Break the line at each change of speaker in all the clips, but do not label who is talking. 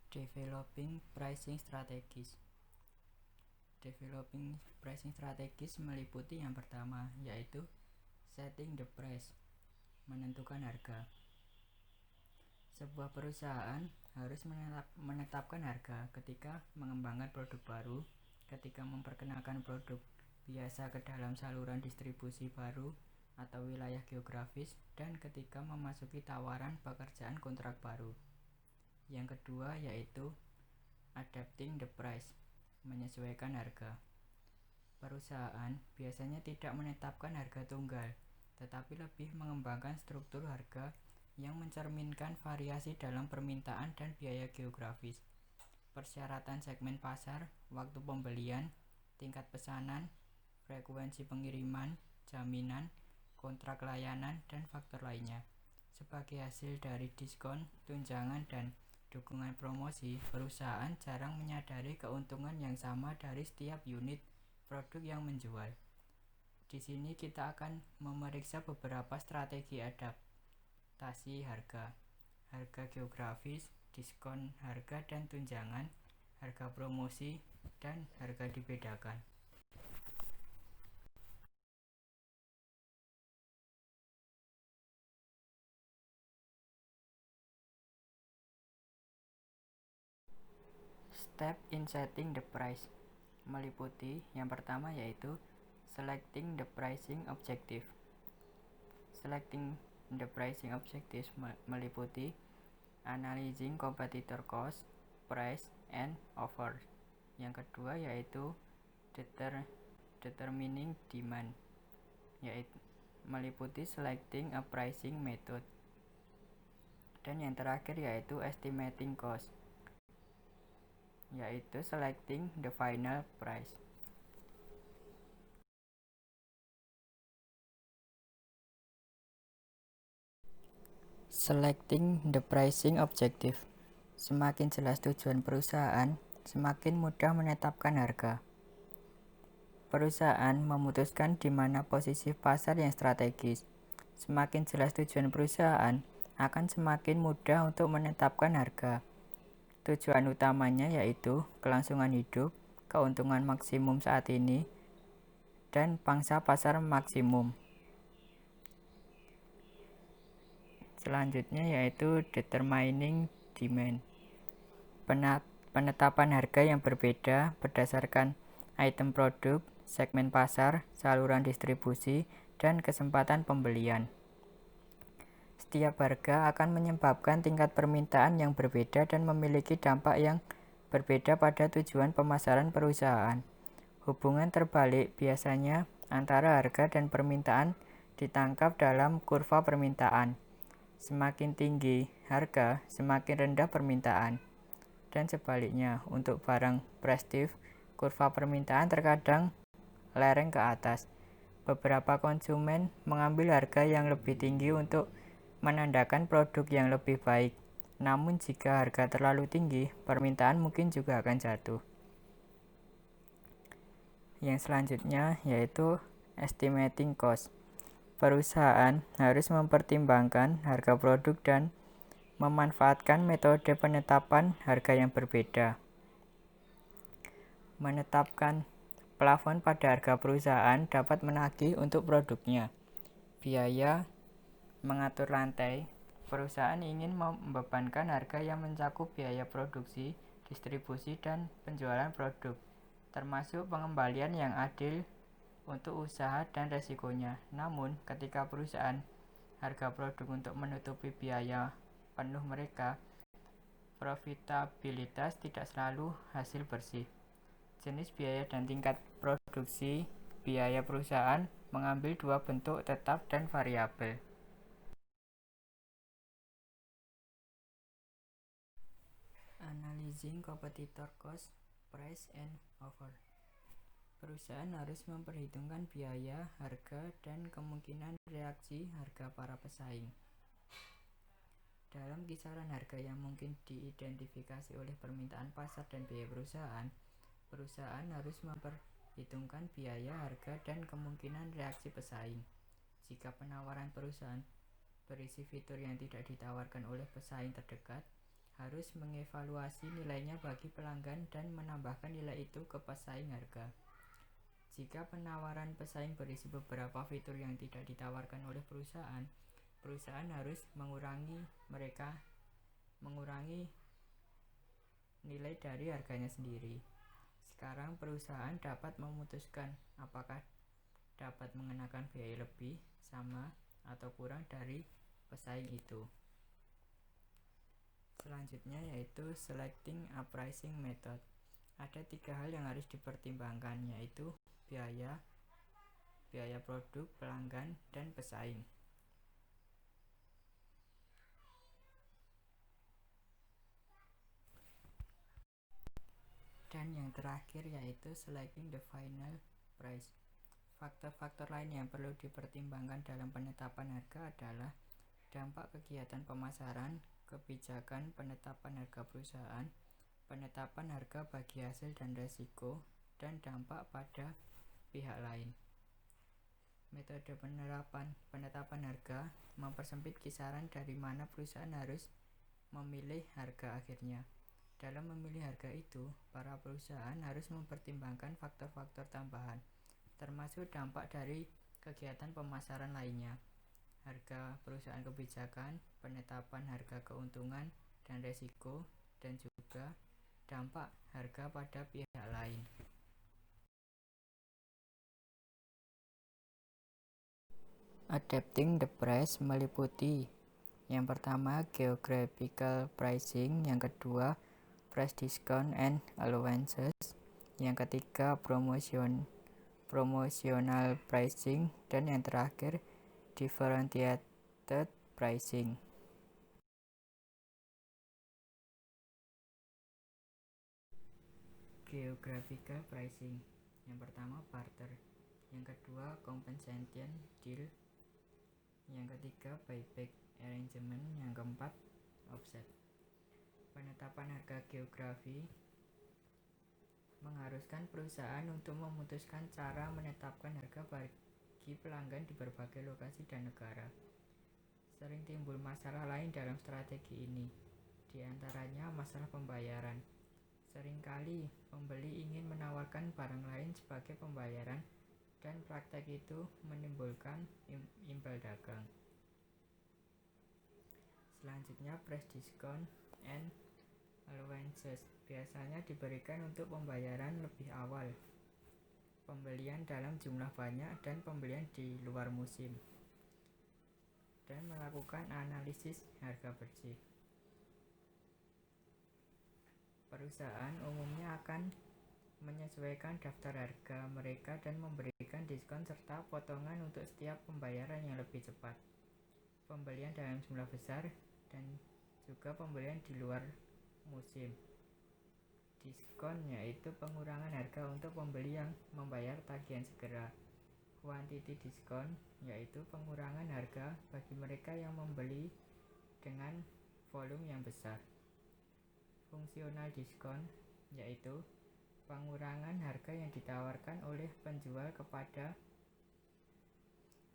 Developing pricing strategies. Developing pricing strategies meliputi yang pertama, yaitu setting the price, menentukan harga. Sebuah perusahaan harus menetapkan harga ketika mengembangkan produk baru, ketika memperkenalkan produk biasa ke dalam saluran distribusi baru atau wilayah geografis, dan ketika memasuki tawaran pekerjaan kontrak baru. Yang kedua yaitu adapting the price, menyesuaikan harga. Perusahaan biasanya tidak menetapkan harga tunggal, tetapi lebih mengembangkan struktur harga yang mencerminkan variasi dalam permintaan dan biaya geografis, persyaratan segmen pasar, waktu pembelian, tingkat pesanan, frekuensi pengiriman, jaminan, kontrak layanan, dan faktor lainnya. Sebagai hasil dari diskon, tunjangan, dan dukungan promosi, perusahaan jarang menyadari keuntungan yang sama dari setiap unit produk yang menjual. Di sini kita akan memeriksa beberapa strategi adaptasi harga geografis, diskon harga dan tunjangan, harga promosi, dan harga dibedakan. Step in setting the price meliputi yang pertama yaitu selecting the pricing objective. Selecting the pricing objectives meliputi analyzing competitor cost, price, and offer. Yang kedua yaitu determining demand, yaitu meliputi selecting a pricing method. Dan yang terakhir yaitu estimating cost, yaitu selecting the final price. Selecting the pricing objective. Semakin jelas tujuan perusahaan, semakin mudah menetapkan harga. Perusahaan memutuskan di mana posisi pasar yang strategis. Semakin jelas tujuan perusahaan, akan semakin mudah untuk menetapkan harga. Tujuan utamanya yaitu kelangsungan hidup, keuntungan maksimum saat ini, dan pangsa pasar maksimum. Selanjutnya yaitu determining demand. Penetapan harga yang berbeda berdasarkan item produk, segmen pasar, saluran distribusi, dan kesempatan pembelian. Setiap harga akan menyebabkan tingkat permintaan yang berbeda dan memiliki dampak yang berbeda pada tujuan pemasaran perusahaan. Hubungan terbalik biasanya antara harga dan permintaan ditangkap dalam kurva permintaan. Semakin tinggi harga, semakin rendah permintaan. Dan sebaliknya, untuk barang prestis, kurva permintaan terkadang lereng ke atas. Beberapa konsumen mengambil harga yang lebih tinggi untuk menandakan produk yang lebih baik. Namun jika harga terlalu tinggi, permintaan mungkin juga akan jatuh. Yang selanjutnya yaitu estimating cost. Perusahaan harus mempertimbangkan harga produk dan memanfaatkan metode penetapan harga yang berbeda. Menetapkan plafon pada harga perusahaan dapat menagih untuk produknya. Biaya mengatur rantai. Perusahaan ingin membebankan harga yang mencakup biaya produksi, distribusi, dan penjualan produk, termasuk pengembalian yang adil untuk usaha dan resikonya. Namun, ketika perusahaan harga produk untuk menutupi biaya penuh mereka, profitabilitas tidak selalu hasil bersih. Jenis biaya dan tingkat produksi biaya perusahaan mengambil dua bentuk, tetap dan variabel. Analyzing competitor cost, price, and offer. Perusahaan harus memperhitungkan biaya, harga, dan kemungkinan reaksi harga para pesaing. Dalam kisaran harga yang mungkin diidentifikasi oleh permintaan pasar dan biaya perusahaan harus memperhitungkan biaya, harga, dan kemungkinan reaksi pesaing. Jika penawaran perusahaan berisi fitur yang tidak ditawarkan oleh pesaing terdekat, harus mengevaluasi nilainya bagi pelanggan dan menambahkan nilai itu ke pesaing harga. Jika penawaran pesaing berisi beberapa fitur yang tidak ditawarkan oleh perusahaan, perusahaan harus mengurangi nilai dari harganya sendiri. Sekarang perusahaan dapat memutuskan apakah dapat mengenakan biaya lebih, sama, atau kurang dari pesaing itu. Selanjutnya yaitu selecting a pricing method. Ada 3 hal yang harus dipertimbangkan, yaitu biaya produk, pelanggan, dan pesaing. Dan yang terakhir yaitu selecting the final price. Faktor-faktor lain yang perlu dipertimbangkan dalam penetapan harga adalah dampak kegiatan pemasaran, kebijakan penetapan harga perusahaan, penetapan harga bagi hasil dan resiko, dan dampak pada pihak lain. Metode penetapan harga mempersempit kisaran dari mana perusahaan harus memilih harga akhirnya. Dalam memilih harga itu, para perusahaan harus mempertimbangkan faktor-faktor tambahan, termasuk dampak dari kegiatan pemasaran lainnya, harga perusahaan kebijakan, penetapan harga keuntungan dan resiko, dan juga dampak harga pada pihak lain. Adapting the price meliputi yang pertama geographical pricing, yang kedua price discount and allowances, yang ketiga promotional pricing, dan yang terakhir differentiated pricing. Geographical pricing, yang pertama barter, yang kedua compensation deal, yang ketiga buyback arrangement, yang keempat offset. Penetapan harga geografi mengharuskan perusahaan untuk memutuskan cara menetapkan harga bagi pelanggan di berbagai lokasi dan negara. Sering timbul masalah lain dalam strategi ini, di antaranya masalah pembayaran. Seringkali pembeli ingin menawarkan barang lain sebagai pembayaran, dan praktek itu menimbulkan imbal dagang. Selanjutnya price discount and allowances biasanya diberikan untuk pembayaran lebih awal, pembelian dalam jumlah banyak, dan pembelian di luar musim, dan melakukan analisis harga bersih. Perusahaan umumnya akan menyesuaikan daftar harga mereka dan memberikan diskon serta potongan untuk setiap pembayaran yang lebih cepat, pembelian dalam jumlah besar, dan juga pembelian di luar musim. Diskon yaitu pengurangan harga untuk pembeli yang membayar tagihan segera. Quantity discount yaitu pengurangan harga bagi mereka yang membeli dengan volume yang besar. Fungsional discount yaitu pengurangan harga yang ditawarkan oleh penjual kepada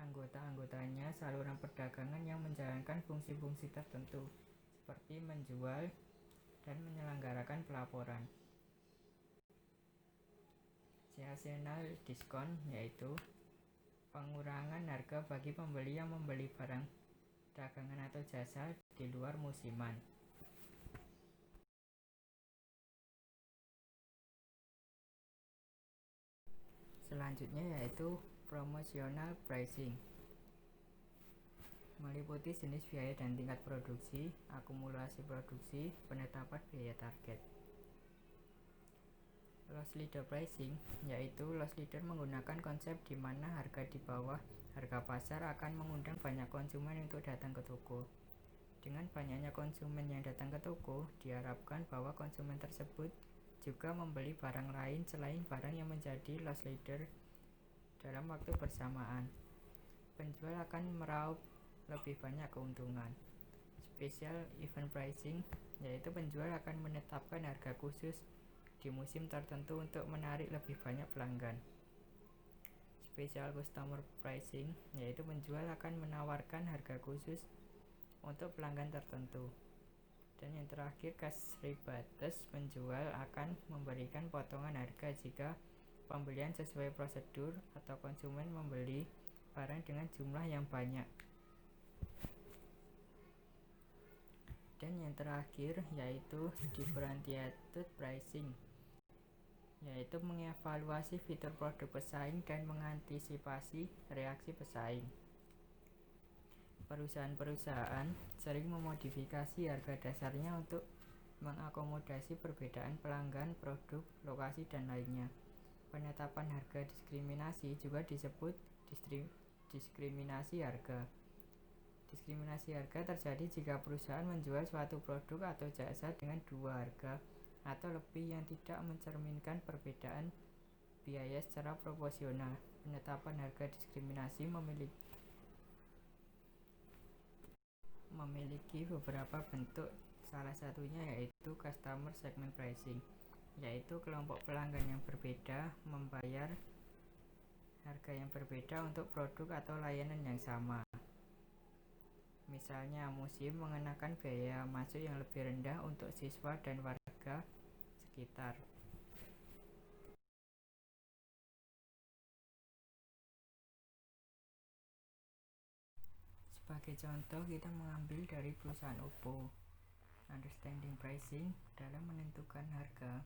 anggota-anggotanya saluran perdagangan yang menjalankan fungsi-fungsi tertentu, seperti menjual dan menyelenggarakan pelaporan. Seasonal discount yaitu pengurangan harga bagi pembeli yang membeli barang dagangan atau jasa di luar musiman. Selanjutnya yaitu promotional pricing, meliputi jenis biaya dan tingkat produksi, akumulasi produksi, penetapan biaya target. Loss leader pricing yaitu loss leader menggunakan konsep di mana harga di bawah harga pasar akan mengundang banyak konsumen untuk datang ke toko. Dengan banyaknya konsumen yang datang ke toko, diharapkan bahwa konsumen tersebut juga membeli barang lain selain barang yang menjadi loss leader dalam waktu bersamaan. Penjual akan meraup lebih banyak keuntungan. Special event pricing yaitu penjual akan menetapkan harga khusus di musim tertentu untuk menarik lebih banyak pelanggan. Special customer pricing yaitu penjual akan menawarkan harga khusus untuk pelanggan tertentu. Dan yang terakhir, cash rebates penjual akan memberikan potongan harga jika pembelian sesuai prosedur atau konsumen membeli barang dengan jumlah yang banyak. Dan yang terakhir yaitu differentiated pricing, yaitu mengevaluasi fitur produk pesaing dan mengantisipasi reaksi pesaing. Perusahaan-perusahaan sering memodifikasi harga dasarnya untuk mengakomodasi perbedaan pelanggan, produk, lokasi, dan lainnya. Penetapan harga diskriminasi juga disebut diskriminasi harga. Diskriminasi harga terjadi jika perusahaan menjual suatu produk atau jasa dengan dua harga atau lebih yang tidak mencerminkan perbedaan biaya secara proporsional. Penetapan harga diskriminasi memiliki beberapa bentuk. Salah satunya yaitu customer segment pricing, yaitu kelompok pelanggan yang berbeda membayar harga yang berbeda untuk produk atau layanan yang sama. Misalnya, museum mengenakan biaya masuk yang lebih rendah untuk siswa dan warga sekitar. Sebagai contoh, kita mengambil dari perusahaan Oppo. Understanding pricing dalam menentukan harga.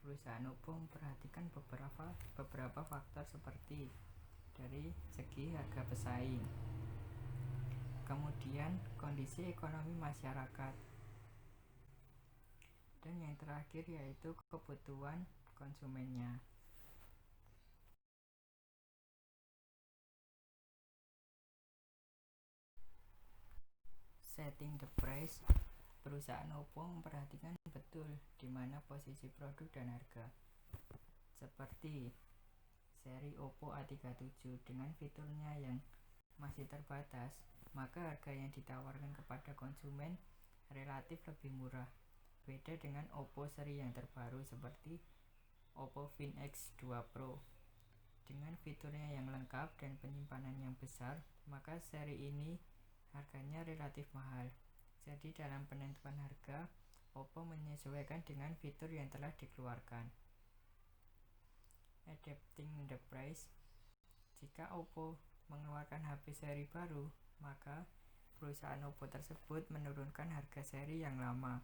Perusahaan Oppo memperhatikan beberapa faktor seperti dari segi harga pesaing, kemudian kondisi ekonomi masyarakat, dan yang terakhir yaitu kebutuhan konsumennya. Setting the price. Perusahaan Oppo memperhatikan betul di mana posisi produk dan harga. Seperti seri Oppo A37 dengan fiturnya yang masih terbatas, maka harga yang ditawarkan kepada konsumen relatif lebih murah. Beda dengan Oppo seri yang terbaru seperti Oppo Find X2 Pro. Dengan fiturnya yang lengkap dan penyimpanan yang besar, maka seri ini harganya relatif mahal. Jadi dalam penentuan harga, Oppo menyesuaikan dengan fitur yang telah dikeluarkan. Adapting the price. Jika Oppo mengeluarkan HP seri baru, maka perusahaan Oppo tersebut menurunkan harga seri yang lama.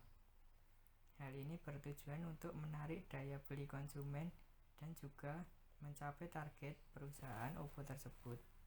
Hal ini bertujuan untuk menarik daya beli konsumen dan juga mencapai target perusahaan Oppo tersebut.